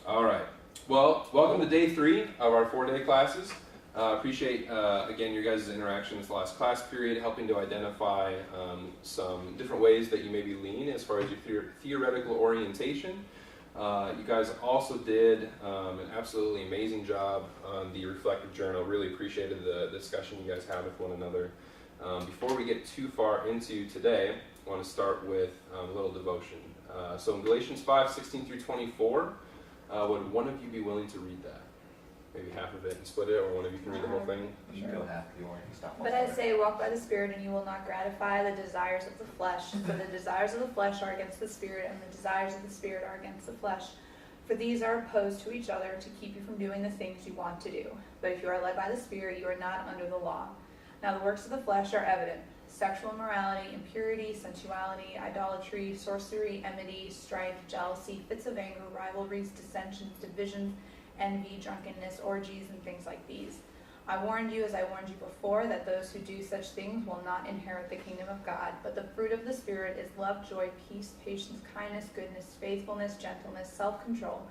All right. Well, welcome to day 3 of our 4-day classes. Appreciate, again, your guys' interaction this last class period, helping to identify some different ways that you maybe lean as far as your theoretical orientation. You guys also did an absolutely amazing job on the reflective journal. Really appreciated the discussion you guys had with one another. Before we get too far into today, I want to start with a little devotion. So in Galatians 5:16 through 24, would one of you be willing to read that? Maybe half of it and split it, or one of you can read the whole thing? You should go half if you want. Stop. But I say, walk by the Spirit, and you will not gratify the desires of the flesh. For the desires of the flesh are against the Spirit, and the desires of the Spirit are against the flesh. For these are opposed to each other to keep you from doing the things you want to do. But if you are led by the Spirit, you are not under the law. Now the works of the flesh are evident: sexual immorality, impurity, sensuality, idolatry, sorcery, enmity, strife, jealousy, fits of anger, rivalries, dissensions, divisions, envy, drunkenness, orgies, and things like these. I warned you, as I warned you before, that those who do such things will not inherit the kingdom of God. But the fruit of the Spirit is love, joy, peace, patience, kindness, goodness, faithfulness, gentleness, self-control.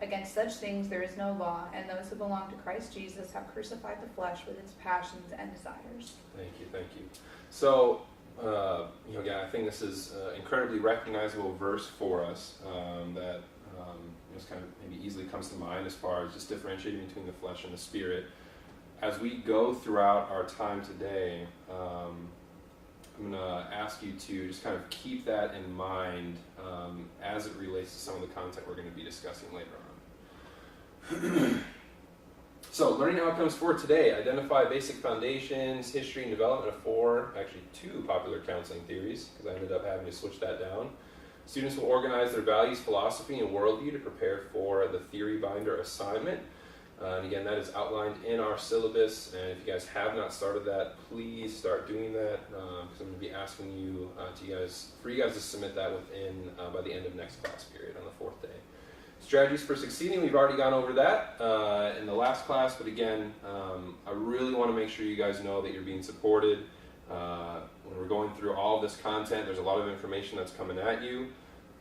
Against such things there is no law, and those who belong to Christ Jesus have crucified the flesh with its passions and desires. Thank you. So, again, I think this is an incredibly recognizable verse for us that just kind of maybe easily comes to mind as far as just differentiating between the flesh and the spirit. As we go throughout our time today, I'm going to ask you to just kind of keep that in mind as it relates to some of the content we're going to be discussing later on. So, learning outcomes for today: identify basic foundations, history and development of 2 popular counseling theories, because I ended up having to switch that down. Students will organize their values, philosophy, and worldview to prepare for the theory binder assignment. And again, that is outlined in our syllabus, and if you guys have not started that, please start doing that, because I'm going to be asking you for you guys to submit that within by the end of next class period on the 4th day. Strategies for succeeding, we've already gone over that in the last class, but again, I really want to make sure you guys know that you're being supported. When we're going through all of this content, there's a lot of information that's coming at you.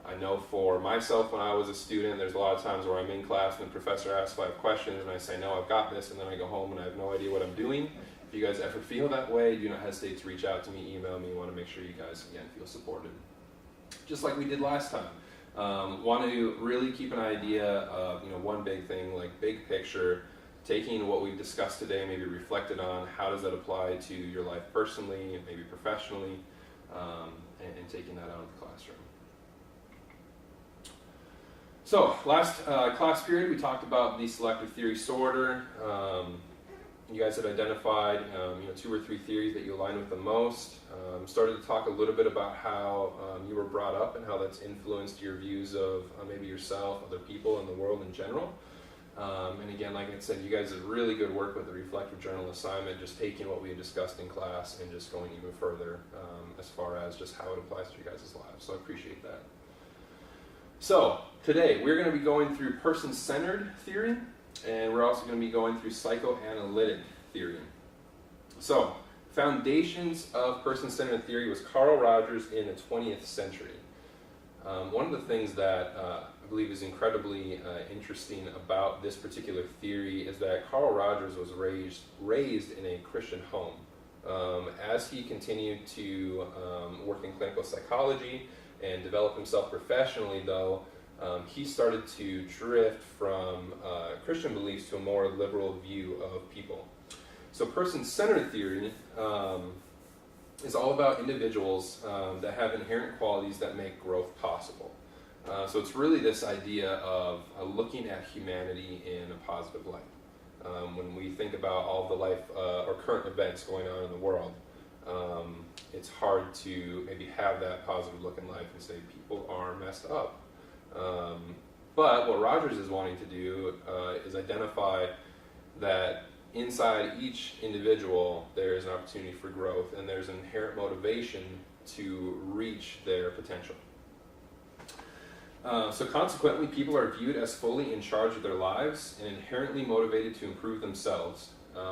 I know for myself, when I was a student, there's a lot of times where I'm in class and the professor asks if I have questions, and I say, no, I've got this, and then I go home and I have no idea what I'm doing. If you guys ever feel that way, do not hesitate to reach out to me, email me. I want to make sure you guys, again, feel supported. Just like we did last time. Want to really keep an idea of, one big thing, like big picture, taking what we've discussed today, maybe reflected on how does that apply to your life personally, maybe professionally, and taking that out of the classroom. So, last class period, we talked about the selective theory sorter. You guys had identified 2 or 3 theories that you align with the most. Started to talk a little bit about how you were brought up and how that's influenced your views of maybe yourself, other people, and the world in general. And again, like I said, you guys did really good work with the reflective journal assignment, just taking what we had discussed in class and just going even further as far as just how it applies to your guys' lives. So I appreciate that. So today we're going to be going through person-centered theory, and we're also going to be going through psychoanalytic theory. So, foundations of person-centered theory was Carl Rogers in the 20th century. One of the things that I believe is incredibly interesting about this particular theory is that Carl Rogers was raised in a Christian home. As he continued to work in clinical psychology and develop himself professionally, though, he started to drift from Christian beliefs to a more liberal view of people. So person-centered theory is all about individuals that have inherent qualities that make growth possible. So it's really this idea of looking at humanity in a positive light. When we think about all the life or current events going on in the world, it's hard to maybe have that positive look in life and say people are messed up. But what Rogers is wanting to do is identify that inside each individual there is an opportunity for growth, and there's an inherent motivation to reach their potential. So consequently, people are viewed as fully in charge of their lives and inherently motivated to improve themselves.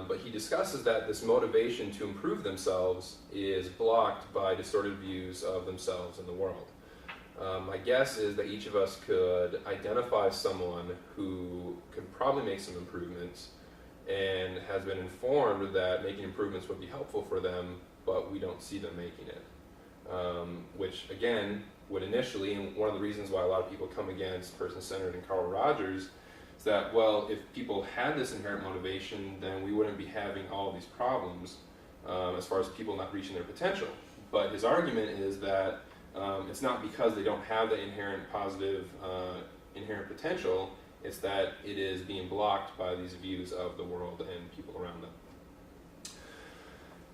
But he discusses that this motivation to improve themselves is blocked by distorted views of themselves and the world. My guess is that each of us could identify someone who could probably make some improvements and has been informed that making improvements would be helpful for them, but we don't see them making it. Which again would initially, and one of the reasons why a lot of people come against person-centered and Carl Rogers is that, well, if people had this inherent motivation, then we wouldn't be having all these problems as far as people not reaching their potential. But his argument is that it's not because they don't have the inherent positive, inherent potential, it's that it is being blocked by these views of the world and people around them.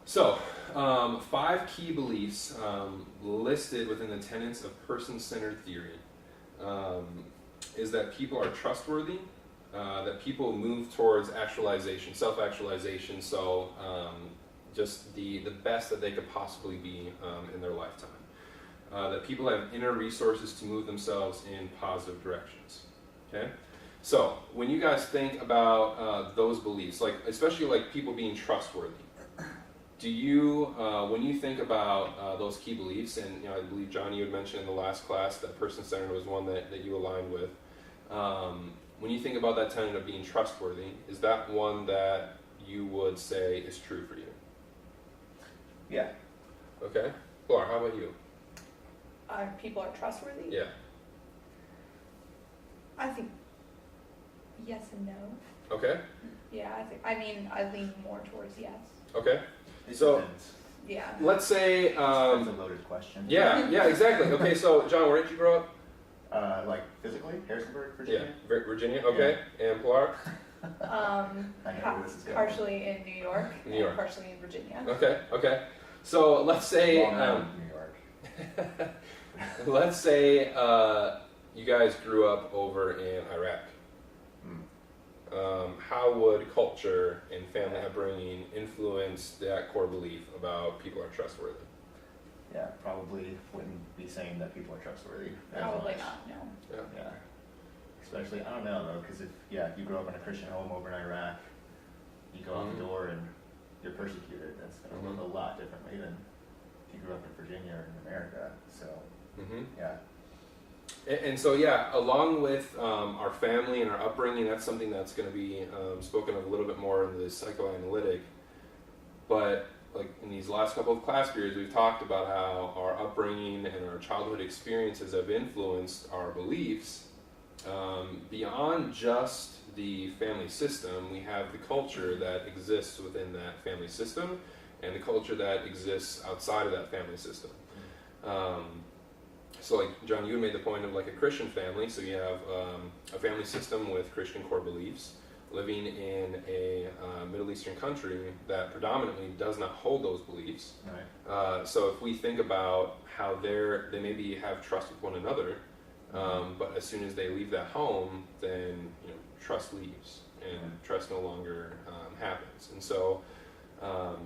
So, 5 key beliefs listed within the tenets of person-centered theory is that people are trustworthy, that people move towards actualization, self-actualization, so just the best that they could possibly be in their lifetime. That people have inner resources to move themselves in positive directions. Okay? So, when you guys think about those beliefs, like especially like people being trustworthy, do you, when you think about those key beliefs, and I believe John, you had mentioned in the last class that person-centered was one that you aligned with. When you think about that tenet of being trustworthy, is that one that you would say is true for you? Yeah. Okay. Laura, how about you? People are trustworthy? Yeah. I think yes and no. Okay. Yeah, I lean more towards yes. Okay. It So- depends. Yeah. Let's say, That's a loaded question. yeah, exactly. Okay, so John, where did you grow up? Like physically, Harrisonburg, Virginia. Yeah, Virginia. Okay, and Pilar. I know where this is going. Partially in New York, New York. and partially in Virginia. Okay. So let's say, Long Island, New York. let's say you guys grew up over in Iraq. How would culture and family upbringing influence that core belief about people are trustworthy? Yeah, probably wouldn't be saying that people are trustworthy. as Probably much. not, no. Yeah. Especially, I don't know though, because if you grow up in a Christian home over in Iraq, you go out the door and you're persecuted. That's going to look a lot differently than if you grew up in Virginia or in America. So, yeah. And so, yeah, along with our family and our upbringing, that's something that's going to be spoken of a little bit more in the psychoanalytic. But like in these last couple of class periods, we've talked about how our upbringing and our childhood experiences have influenced our beliefs. Beyond just the family system, we have the culture that exists within that family system and the culture that exists outside of that family system. So like, John, you made the point of like a Christian family, so you have a family system with Christian core beliefs, living in a Middle Eastern country that predominantly does not hold those beliefs. Right. So if we think about how they maybe have trust with one another, but as soon as they leave that home, then trust leaves and trust no longer happens. And so I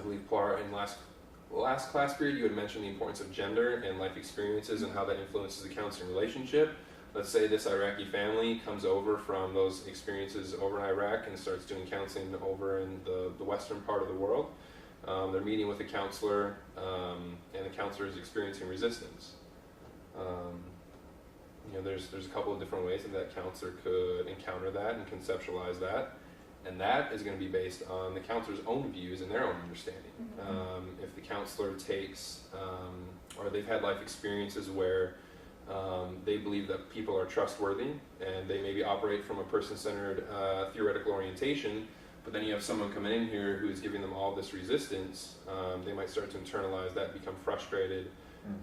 believe Pilar, in last class period, you had mentioned the importance of gender and life experiences and how that influences the counseling relationship. Let's say this Iraqi family comes over from those experiences over in Iraq and starts doing counseling over in the western part of the world. They're meeting with a counselor, and the counselor is experiencing resistance. There's a couple of different ways that counselor could encounter that and conceptualize that. And that is going to be based on the counselor's own views and their own understanding. If the counselor takes, or they've had life experiences where they believe that people are trustworthy and they maybe operate from a person-centered theoretical orientation, but then you have someone coming in here who's giving them all this resistance, they might start to internalize that, become frustrated,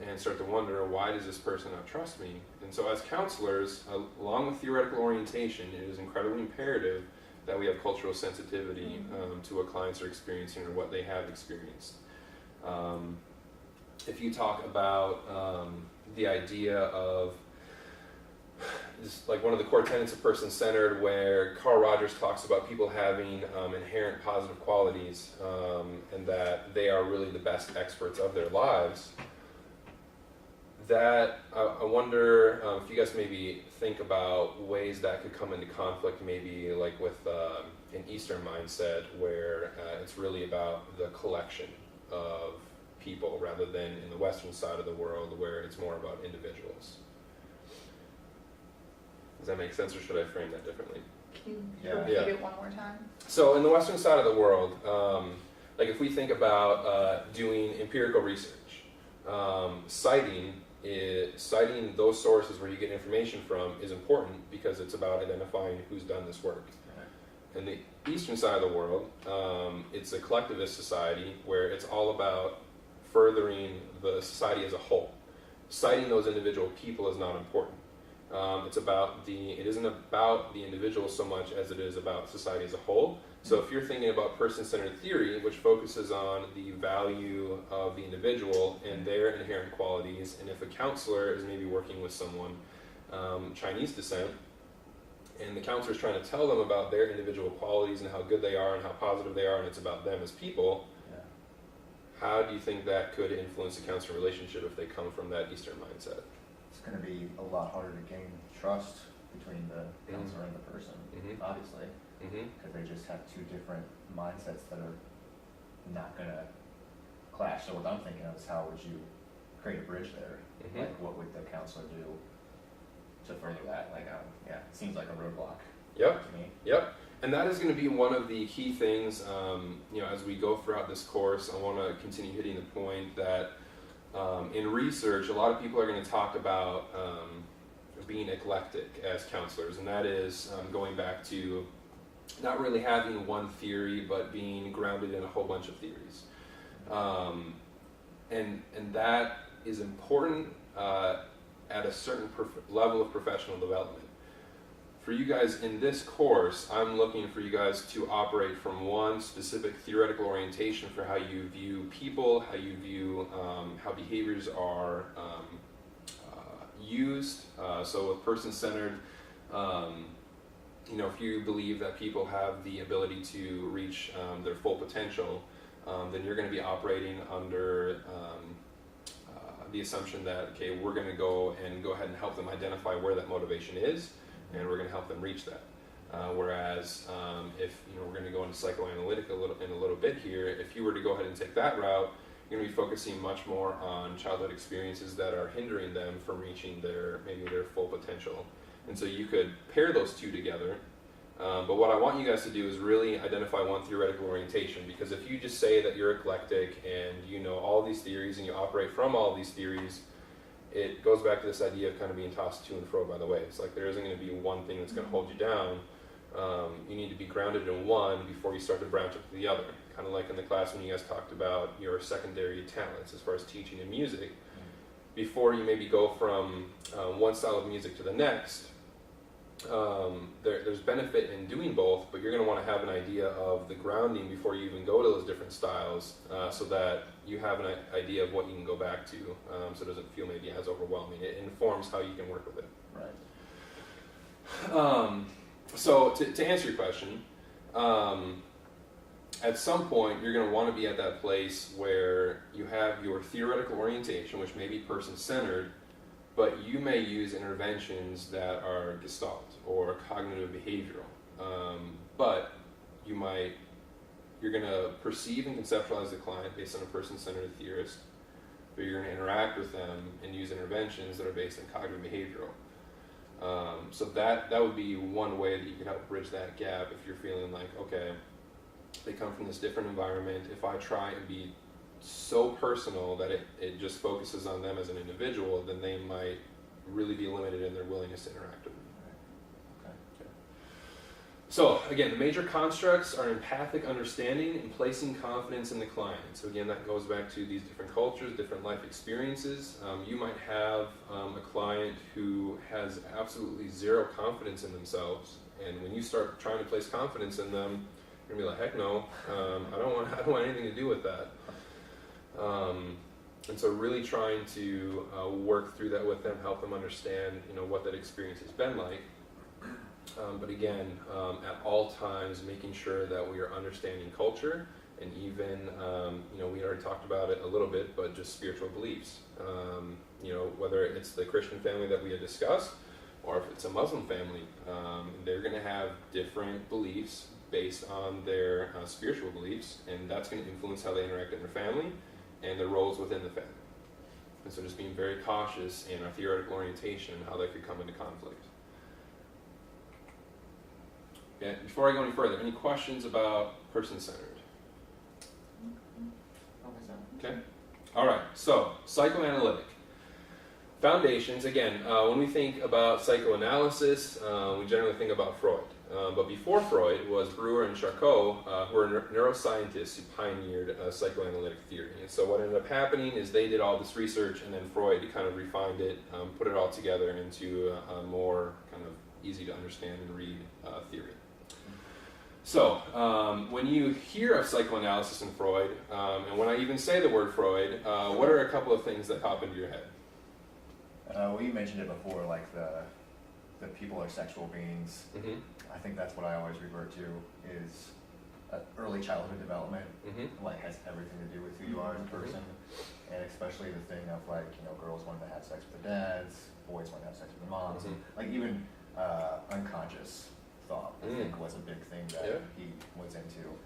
and start to wonder, why does this person not trust me? And so as counselors, along with theoretical orientation, it is incredibly imperative that we have cultural sensitivity to what clients are experiencing or what they have experienced. If you talk about the idea of, is like one of the core tenets of person-centered, where Carl Rogers talks about people having inherent positive qualities and that they are really the best experts of their lives, that I wonder if you guys maybe think about ways that could come into conflict, maybe like with an Eastern mindset where it's really about the collection of people rather than in the Western side of the world where it's more about individuals. Does that make sense, or should I frame that differently? Can you Yeah. repeat Yeah. it one more time? So in the Western side of the world, like if we think about doing empirical research, citing those sources where you get information from is important because it's about identifying who's done this work. In the Eastern side of the world, it's a collectivist society where it's all about furthering the society as a whole. Citing those individual people is not important. It isn't about the individual so much as it is about society as a whole. So if you're thinking about person-centered theory, which focuses on the value of the individual and their inherent qualities, and if a counselor is maybe working with someone Chinese descent, and the counselor is trying to tell them about their individual qualities and how good they are and how positive they are, and it's about them as people, how do you think that could influence a counselor relationship if they come from that Eastern mindset? It's going to be a lot harder to gain trust between the counselor and the person, obviously, because they just have two different mindsets that are not going to clash. So what I'm thinking of is, how would you create a bridge there? Like, what would the counselor do to further that? Like, it seems like a roadblock to me. Yep. And that is going to be one of the key things, as we go throughout this course. I want to continue hitting the point that in research, a lot of people are going to talk about being eclectic as counselors, and that is going back to not really having one theory, but being grounded in a whole bunch of theories. And that is important at a certain level of professional development. For you guys in this course, I'm looking for you guys to operate from one specific theoretical orientation for how you view people, how you view how behaviors are used. So with person-centered, if you believe that people have the ability to reach their full potential, then you're going to be operating under the assumption that, okay, we're going to go ahead and help them identify where that motivation is, and we're going to help them reach that. Whereas if we're going to go into psychoanalytic in a little bit here, if you were to go ahead and take that route, you're going to be focusing much more on childhood experiences that are hindering them from reaching their full potential. And so you could pair those two together. But what I want you guys to do is really identify one theoretical orientation, because if you just say that you're eclectic and you know all these theories and you operate from all these theories, it goes back to this idea of kind of being tossed to and fro by the waves. Like, there isn't going to be one thing that's going to hold you down. You need to be grounded in one before you start to branch up to the other. Kind of like in the class when you guys talked about your secondary talents as far as teaching and music. Before you maybe go from one style of music to the next, there's benefit in doing both, but you're going to want to have an idea of the grounding before you even go to those different styles, so that you have an idea of what you can go back to, so it doesn't feel maybe as overwhelming. It informs how you can work with it. Right. So to answer your question, at some point you're going to want to be at that place where you have your theoretical orientation, which may be person-centered, but you may use interventions that are Gestalt or cognitive behavioral. But you're going to perceive and conceptualize the client based on a person-centered theorist, but you're going to interact with them and use interventions that are based on cognitive behavioral. So that would be one way that you can help bridge that gap if you're feeling like, okay, they come from this different environment. If I try and be so personal that it just focuses on them as an individual, then they might really be limited in their willingness to interact with me. Okay. So again, the major constructs are empathic understanding and placing confidence in the client. So again, that goes back to these different cultures, different life experiences. You might have a client who has absolutely zero confidence in themselves, and when you start trying to place confidence in them, you're gonna be like, heck no, I don't want anything to do with that. And so really trying to work through that with them, help them understand, what that experience has been like. But again, at all times, making sure that we are understanding culture, and even, we already talked about it a little bit, but just spiritual beliefs. Whether it's the Christian family that we had discussed, or if it's a Muslim family, they're going to have different beliefs based on their spiritual beliefs, and that's going to influence how they interact in their family, and their roles within the family. And so just being very cautious in our theoretical orientation and how that could come into conflict. Okay, before I go any further, any questions about person-centered? Okay. All right. So psychoanalytic foundations. Again, when we think about psychoanalysis, we generally think about Freud. But before Freud was Brewer and Charcot, who were neuroscientists who pioneered psychoanalytic theory. And so what ended up happening is they did all this research, and then Freud kind of refined it, put it all together into a more kind of easy to understand and read theory. So, when you hear of psychoanalysis and Freud, and when I even say the word Freud, what are a couple of things that pop into your head? Well, you mentioned it before, like the people are sexual beings. Mm-hmm. I think that's what I always revert to is early childhood development. Mm-hmm. Like has everything to do with who you are as a person, and especially the thing of like girls wanting to have sex with their dads, boys want to have sex with their moms, and like even unconscious thought I think was a big thing that he was into.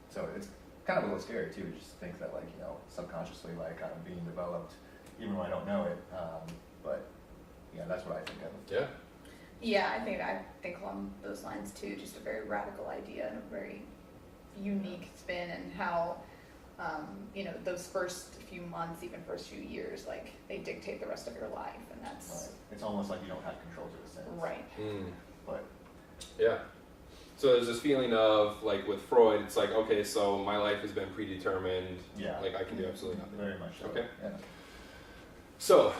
So it's kind of a little scary too, just to think that like subconsciously like I'm being developed even when I don't know it. But yeah, that's what I think of. Yeah. Yeah, I think along those lines too. Just a very radical idea and a very unique spin, and how those first few months, even first few years, like they dictate the rest of your life, and that's right. It's almost like you don't have control to a sense. right. But yeah. So there's this feeling of like with Freud, it's like okay, so my life has been predetermined. Yeah. Like I can do absolutely nothing. Very much so. Okay. Yeah. So,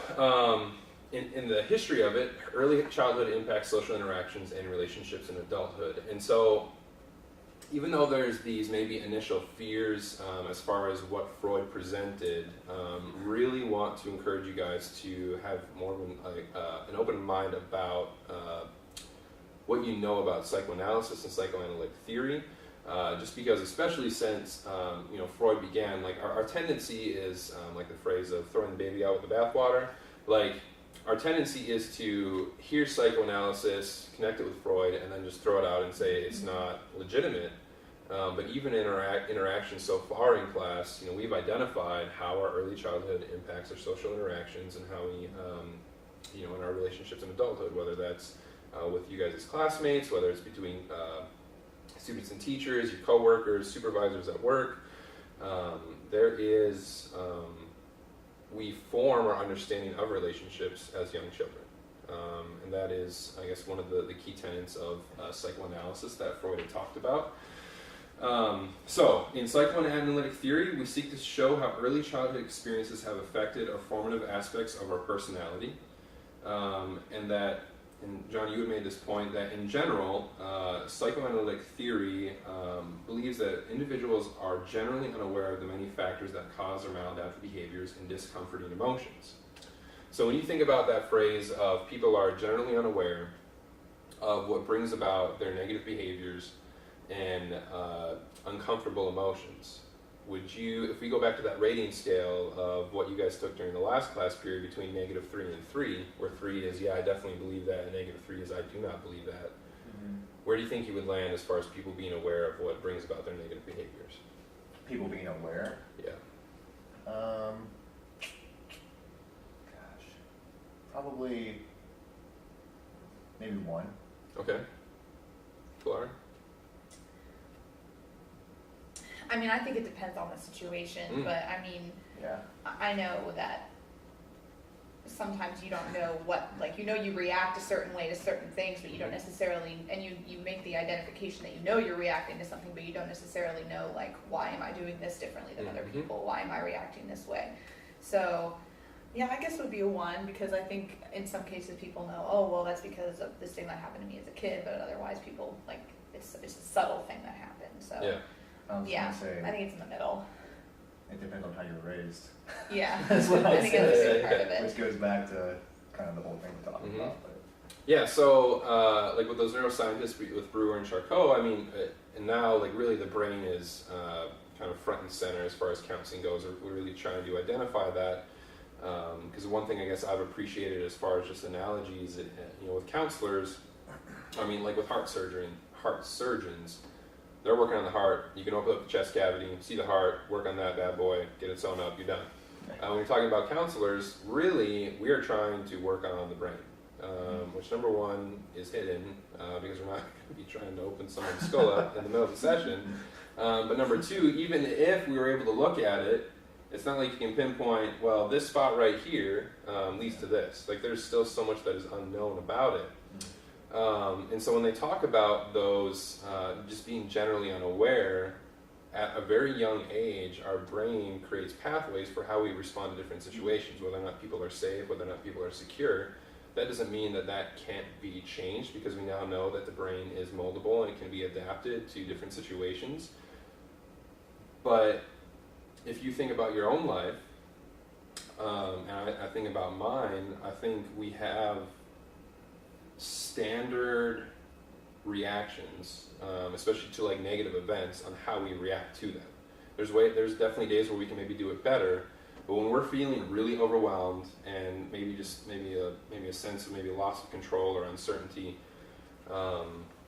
in the history of it, early childhood impacts social interactions and relationships in adulthood. And so, even though there's these maybe initial fears as far as what Freud presented, really want to encourage you guys to have more of an open mind about what you know about psychoanalysis and psychoanalytic theory. Just because, especially since Freud began, like our tendency is like the phrase of throwing the baby out with the bathwater. Like our tendency is to hear psychoanalysis, connect it with Freud, and then just throw it out and say it's not legitimate. But even in our interactions so far in class, we've identified how our early childhood impacts our social interactions and how we, in our relationships in adulthood, whether that's with you guys as classmates, whether it's between students and teachers, your coworkers, supervisors at work. We form our understanding of relationships as young children. And that is, I guess, one of the key tenets of psychoanalysis that Freud had talked about. So, in psychoanalytic theory, we seek to show how early childhood experiences have affected our formative aspects of our personality, and that, and John, you had made this point, that in general, psychoanalytic theory believes that individuals are generally unaware of the many factors that cause their maladaptive behaviors and discomforting emotions. So when you think about that phrase of people are generally unaware of what brings about their negative behaviors and uncomfortable emotions, would you, if we go back to that rating scale of what you guys took during the last class period between -3 and 3, where 3 is, yeah, I definitely believe that, and -3 is, I do not believe that, where do you think you would land as far as people being aware of what brings about their negative behaviors? People being aware? Yeah. Gosh. Probably maybe 1. Okay. Clara? I mean, I think it depends on the situation, but I mean, Yeah. I know that sometimes you don't know what, like, you react a certain way to certain things, but you don't necessarily, and you make the identification that you're reacting to something, but you don't necessarily know, like, why am I doing this differently than other people? Why am I reacting this way? So, yeah, I guess it would be a 1, because I think in some cases people know, oh, well, that's because of this thing that happened to me as a kid, but otherwise people, like, it's a subtle thing that happened, so. Yeah. I was Yeah, gonna say, I think it's in the middle. it depends on how you were raised. Yeah, That's what I think that's a big part of Which it. goes back to kind of the whole thing we're talking about. But Yeah, so like with those neuroscientists, with Brewer and Charcot, I mean, and now like really the brain is kind of front and center as far as counseling goes. We're really trying to identify that, because one thing I guess I've appreciated as far as just analogies, with counselors, I mean, like with heart surgeons, They're working on the heart. You can open up the chest cavity, see the heart, work on that bad boy, get it sewn up, you're done. When you're talking about counselors, really, we are trying to work on the brain, which number one is hidden because we're not going to be trying to open someone's skull up in the middle of the session. But number two, even if we were able to look at it, it's not like you can pinpoint, well, this spot right here leads to this. Like, there's still so much that is unknown about it. And so when they talk about those just being generally unaware, at a very young age, our brain creates pathways for how we respond to different situations, whether or not people are safe, whether or not people are secure. That doesn't mean that that can't be changed, because we now know that the brain is moldable and it can be adapted to different situations. But if you think about your own life, and I think about mine, I think we have standard reactions, especially to like negative events, on how we react to them. There's definitely days where we can maybe do it better, but when we're feeling really overwhelmed and maybe a sense of maybe loss of control or uncertainty,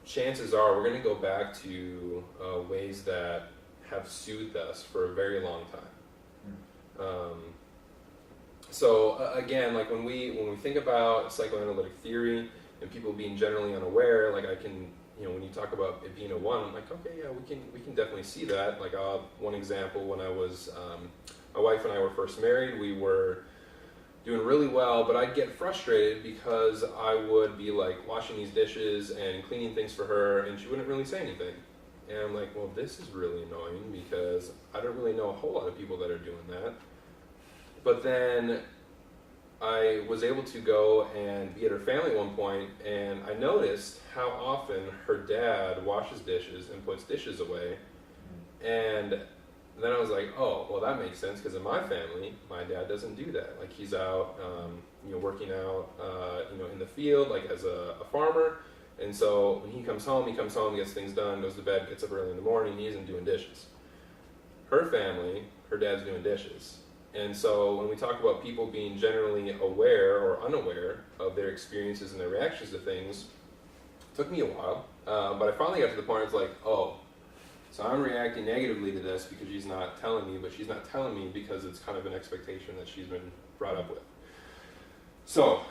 chances are we're going to go back to ways that have soothed us for a very long time. So again, like when we think about psychoanalytic theory and people being generally unaware, like I can, when you talk about it being a one, I'm like, okay, yeah, we can definitely see that. Like one example, when I was, my wife and I were first married, we were doing really well, but I'd get frustrated because I would be like washing these dishes and cleaning things for her, and she wouldn't really say anything. And I'm like, well, this is really annoying because I don't really know a whole lot of people that are doing that. But then I was able to go and be at her family at one point, and I noticed how often her dad washes dishes and puts dishes away. And then I was like, oh, well, that makes sense, because in my family, my dad doesn't do that. Like, he's out, working out, in the field, like as a farmer. And so when he comes home, gets things done, goes to bed, gets up early in the morning, he isn't doing dishes. Her family, her dad's doing dishes. And so when we talk about people being generally aware or unaware of their experiences and their reactions to things, it took me a while, but I finally got to the point where it's like, oh, so I'm reacting negatively to this because she's not telling me, but she's not telling me because it's kind of an expectation that she's been brought up with. So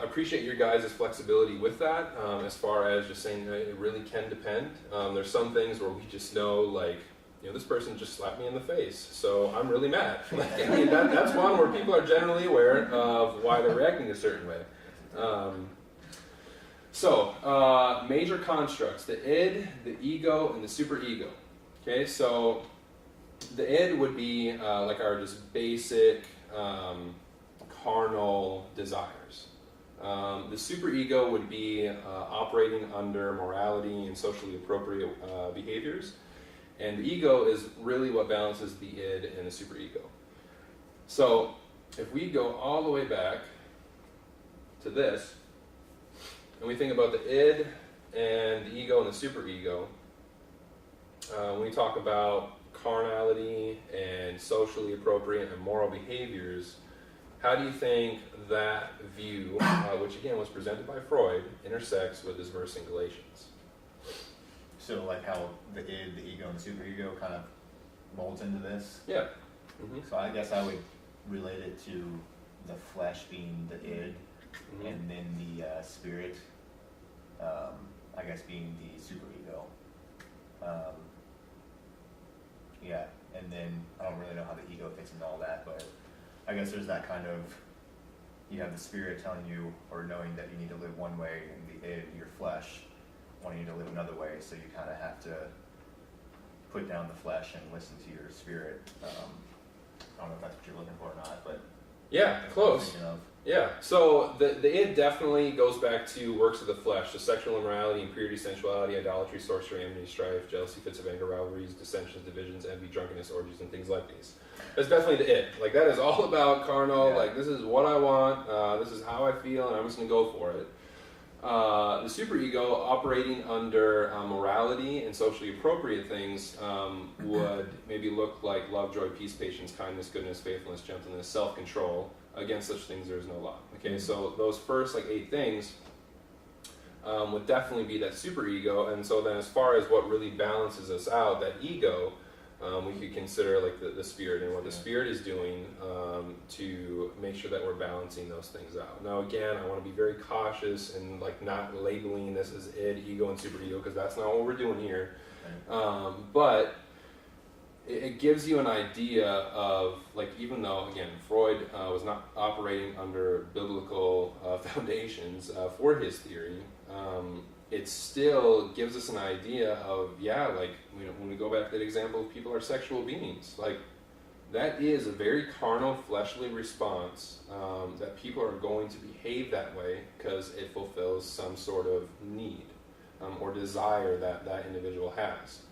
appreciate your guys' flexibility with that, as far as just saying that it really can depend. There's some things where we just know, like, this person just slapped me in the face, so I'm really mad. Like, I mean, that's one where people are generally aware of why they're reacting a certain way. So major constructs: the id, the ego, and the superego. Okay, so the id would be like our just basic carnal desires. The superego would be operating under morality and socially appropriate behaviors. And the ego is really what balances the id and the superego. So if we go all the way back to this, and we think about the id and the ego and the superego, when we talk about carnality and socially appropriate and moral behaviors, how do you think that view, which again was presented by Freud, intersects with this verse in Galatians? So like how the id, the ego, and the superego kind of molds into this? Yeah. Mm-hmm. So I guess I would relate it to the flesh being the id, Mm-hmm. and then the spirit, I guess, being the superego. Yeah, and then I don't really know how the ego fits into all that, but I guess there's that kind of, you have the spirit telling you or knowing that you need to live one way, and the id, your flesh, wanting you to live another way, so you kind of have to put down the flesh and listen to your spirit. I don't know if that's what you're looking for or not, but yeah, close. Yeah, so the id definitely goes back to works of the flesh, so sexual immorality, impurity, sensuality, idolatry, sorcery, enmity, strife, jealousy, fits of anger, rivalries, dissensions, divisions, envy, drunkenness, orgies, and things like these. That's definitely the id. Like, that is all about carnal, Yeah. Like, this is what I want, this is how I feel, and I'm just going to go for it. The superego, operating under morality and socially appropriate things, would maybe look like love, joy, peace, patience, kindness, goodness, faithfulness, gentleness, self-control. Against such things there is no law. Okay, so those first 8 things would definitely be that superego. And so then as far as what really balances us out, that ego, we could consider like the spirit and what the spirit is doing to make sure that we're balancing those things out. Now again, I want to be very cautious and like not labeling this as id, ego, and superego, because that's not what we're doing here. But it gives you an idea of, like, even though, again, Freud was not operating under biblical foundations for his theory, it still gives us an idea of, yeah, like, you know, when we go back to that example of people are sexual beings, like, that is a very carnal, fleshly response that people are going to behave that way because it fulfills some sort of need or desire that that individual has.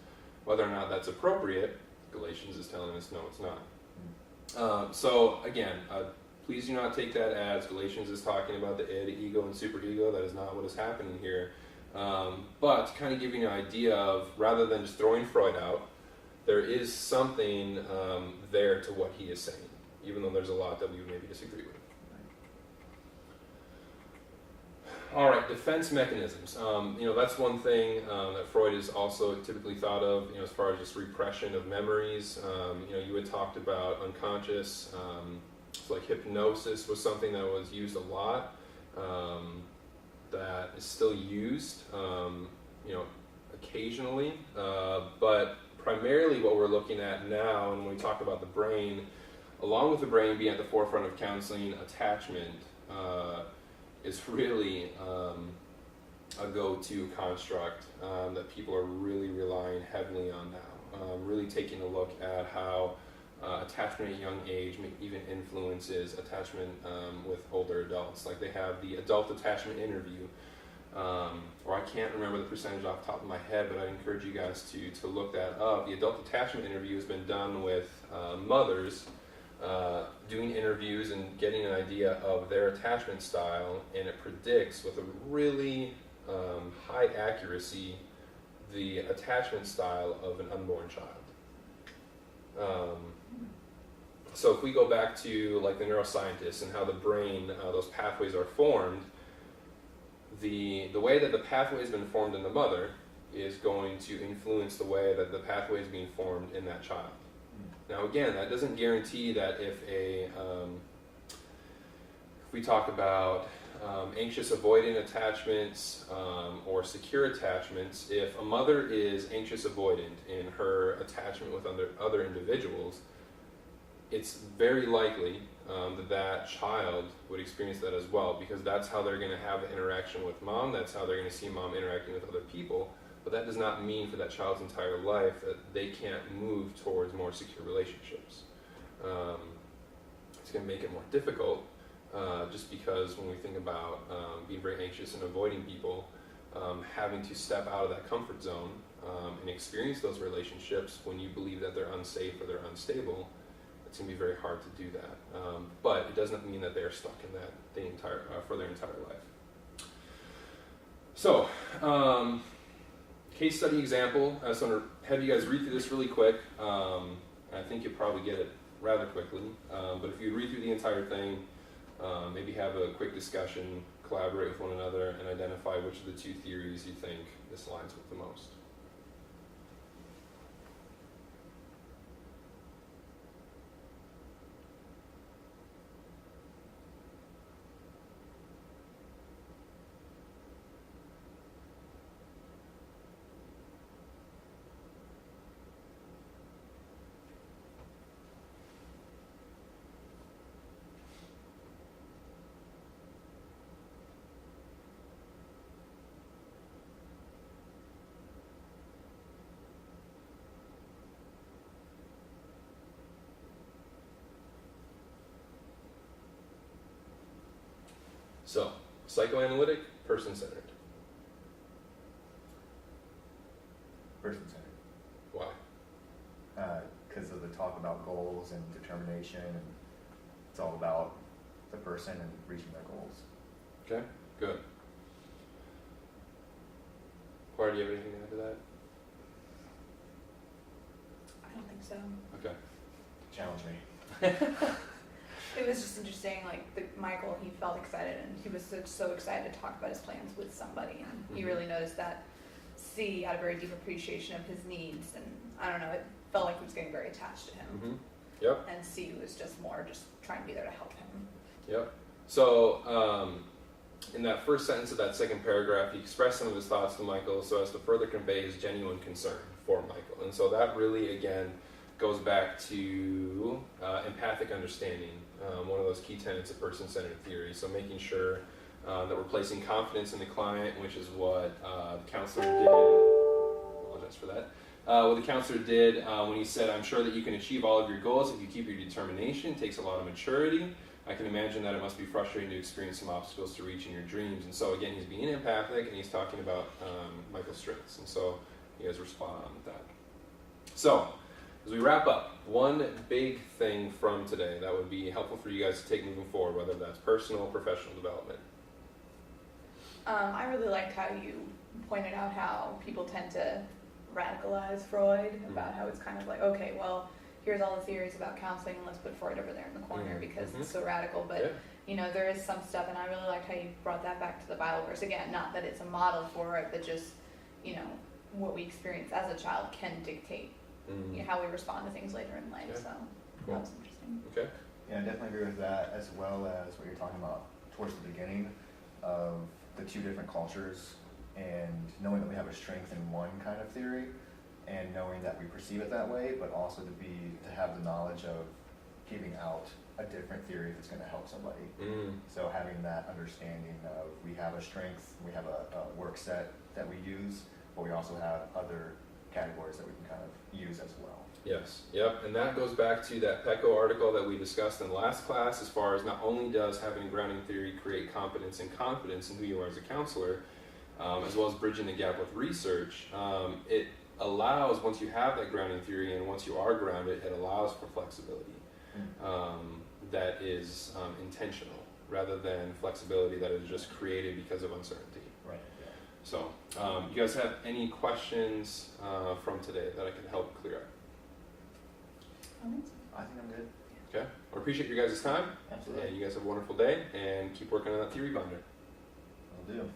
Whether or not that's appropriate, Galatians is telling us, no, it's not. So again, please do not take that as Galatians is talking about the id, ego, and superego. That is not what is happening here. But to kind of give you an idea of, rather than just throwing Freud out, there is something there to what he is saying, even though there's a lot that we would maybe disagree with. All right, defense mechanisms. You know, that's one thing that Freud is also typically thought of, you know, as far as just repression of memories. You know, you had talked about unconscious. So like hypnosis was something that was used a lot, that is still used, you know, occasionally. But primarily what we're looking at now, and when we talk about the brain, along with the brain being at the forefront of counseling, attachment is really a go-to construct that people are really relying heavily on now. Really taking a look at how attachment at a young age even influences attachment with older adults. Like they have the adult attachment interview, or I can't remember the percentage off the top of my head, but I encourage you guys to look that up. The adult attachment interview has been done with mothers doing interviews and getting an idea of their attachment style, and it predicts with a really high accuracy the attachment style of an unborn child. So if we go back to like the neuroscientists and how the brain, those pathways are formed, the way that the pathway has been formed in the mother is going to influence the way that the pathway is being formed in that child. Now again, that doesn't guarantee that if we talk about anxious avoidant attachments or secure attachments, if a mother is anxious avoidant in her attachment with other individuals, it's very likely that child would experience that as well, because that's how they're going to have the interaction with mom, that's how they're going to see mom interacting with other people. But that does not mean for that child's entire life that they can't move towards more secure relationships. It's going to make it more difficult, just because when we think about being very anxious and avoiding people, having to step out of that comfort zone and experience those relationships when you believe that they're unsafe or they're unstable, it's going to be very hard to do that. But it doesn't mean that they're stuck in that for their entire life. So, case study example. I just want to have you guys read through this really quick. I think you'll probably get it rather quickly. But if you read through the entire thing, maybe have a quick discussion, collaborate with one another, and identify which of the two theories you think this aligns with the most. So, psychoanalytic, person-centered. Person-centered. Why? Because of the talk about goals and determination, and it's all about the person and reaching their goals. Okay, good. Clara, do you have anything to add to that? I don't think so. Okay. Challenge me. It was just interesting, like Michael, he felt excited and he was so excited to talk about his plans with somebody, and he really noticed that C had a very deep appreciation of his needs, and I don't know, it felt like he was getting very attached to him. Yep. And C was just more just trying to be there to help him. Yep. So in that first sentence of that second paragraph, he expressed some of his thoughts to Michael so as to further convey his genuine concern for Michael. And so that really, again, goes back to empathic understanding, one of those key tenets of person-centered theory. So making sure that we're placing confidence in the client, which is what the counselor did. Apologize for that. What the counselor did when he said, "I'm sure that you can achieve all of your goals if you keep your determination. It takes a lot of maturity. I can imagine that it must be frustrating to experience some obstacles to reaching your dreams." And so again, he's being empathic and he's talking about Michael's strengths. And so you guys were spot on with that. So as we wrap up, one big thing from today that would be helpful for you guys to take moving forward, whether that's personal or professional development. I really liked how you pointed out how people tend to radicalize Freud, about how it's kind of like, okay, well, here's all the theories about counseling, and let's put Freud over there in the corner because it's so radical. But you know, there is some stuff, and I really liked how you brought that back to the Bible verse. Again, not that it's a model for it, but just, you know, what we experience as a child can dictate you know, how we respond to things later in life. So that was interesting. Okay. Yeah, I definitely agree with that, as well as what you're talking about towards the beginning of the two different cultures, and knowing that we have a strength in one kind of theory, and knowing that we perceive it that way, but also to have the knowledge of giving out a different theory if it's going to help somebody. So having that understanding of we have a strength, we have a work set that we use, but we also have other categories that we can kind of use as well. Yes, yep, and that goes back to that PECO article that we discussed in the last class, as far as not only does having grounding theory create competence and confidence in who you are as a counselor, as well as bridging the gap with research, it allows, once you have that grounding theory and once you are grounded, it allows for flexibility that is intentional, rather than flexibility that is just created because of uncertainty. Right. Yeah. So, you guys have any questions from today that I can help clear up? I think I'm good. Okay. Well, appreciate your guys' time. Absolutely. And you guys have a wonderful day, and keep working on that theory binder. Will do.